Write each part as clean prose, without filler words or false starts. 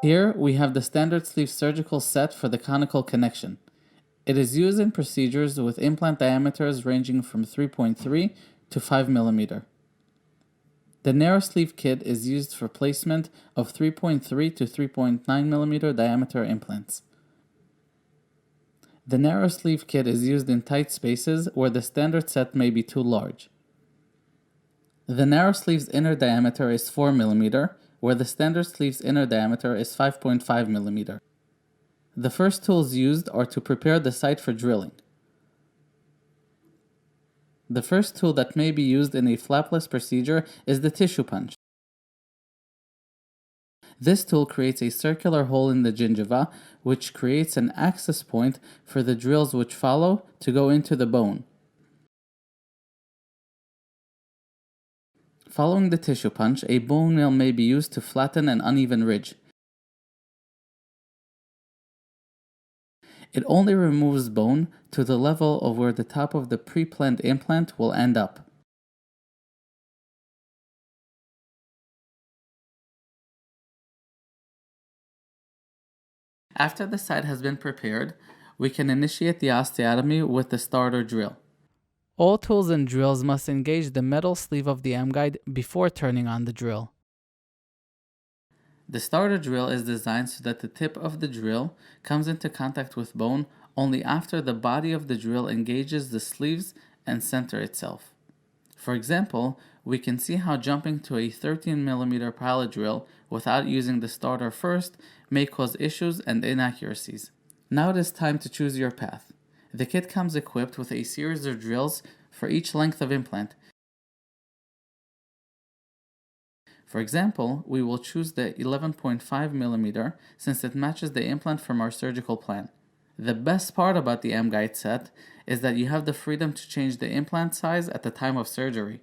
Here we have the standard sleeve surgical set for the conical connection. It is used in procedures with implant diameters ranging from 3.3 to 5 mm. The narrow sleeve kit is used for placement of 3.3 to 3.9 mm diameter implants. The narrow sleeve kit is used in tight spaces where the standard set may be too large. The narrow sleeve's inner diameter is 4 mm, where the standard sleeve's inner diameter is 5.5 mm. The first tools used are to prepare the site for drilling. The first tool that may be used in a flapless procedure is the tissue punch. This tool creates a circular hole in the gingiva, which creates an access point for the drills which follow to go into the bone. Following the tissue punch, a bone mill may be used to flatten an uneven ridge. It only removes bone to the level of where the top of the pre-planned implant will end up. After the site has been prepared, we can initiate the osteotomy with the starter drill. All tools and drills must engage the metal sleeve of the MGuide before turning on the drill. The starter drill is designed so that the tip of the drill comes into contact with bone only after the body of the drill engages the sleeves and center itself. For example, we can see how jumping to a 13 mm pilot drill without using the starter first may cause issues and inaccuracies. Now it is time to choose your path. The kit comes equipped with a series of drills for each length of implant. For example, we will choose the 11.5 mm since it matches the implant from our surgical plan. The best part about the MGuide set is that you have the freedom to change the implant size at the time of surgery.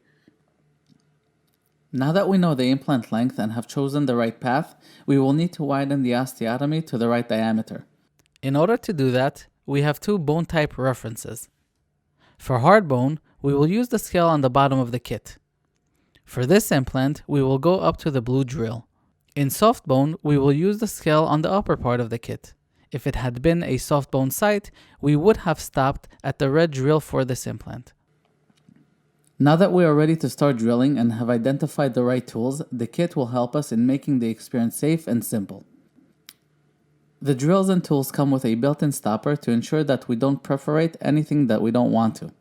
Now that we know the implant length and have chosen the right path, we will need to widen the osteotomy to the right diameter. In order to do that, we have two bone type references. For hard bone, we will use the scale on the bottom of the kit. For this implant, we will go up to the blue drill. In soft bone, we will use the scale on the upper part of the kit. If it had been a soft bone site, we would have stopped at the red drill for this implant. Now that we are ready to start drilling and have identified the right tools, the kit will help us in making the experience safe and simple. The drills and tools come with a built-in stopper to ensure that we don't perforate anything that we don't want to.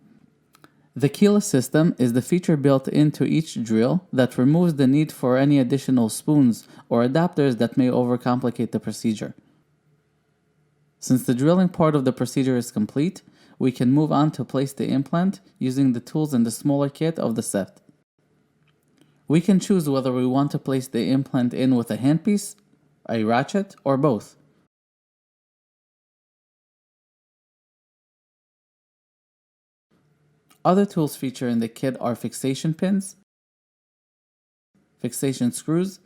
The keyless system is the feature built into each drill that removes the need for any additional spoons or adapters that may overcomplicate the procedure. Since the drilling part of the procedure is complete, we can move on to place the implant using the tools in the smaller kit of the set. We can choose whether we want to place the implant in with a handpiece, a ratchet, or both. Other tools featured in the kit are fixation pins, fixation screws,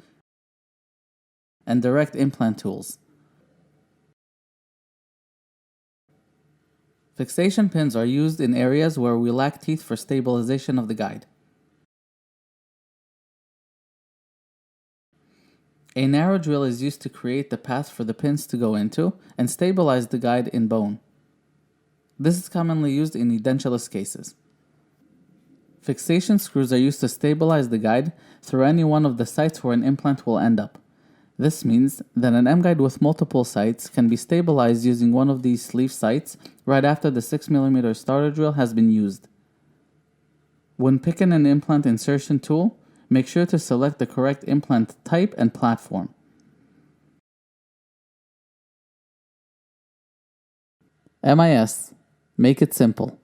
and direct implant tools. Fixation pins are used in areas where we lack teeth for stabilization of the guide. A narrow drill is used to create the path for the pins to go into and stabilize the guide in bone. This is commonly used in edentulous cases. Fixation screws are used to stabilize the guide through any one of the sites where an implant will end up. This means that an MGuide with multiple sites can be stabilized using one of these sleeve sites right after the 6 mm starter drill has been used. When picking an implant insertion tool, make sure to select the correct implant type and platform. MIS. Make it simple.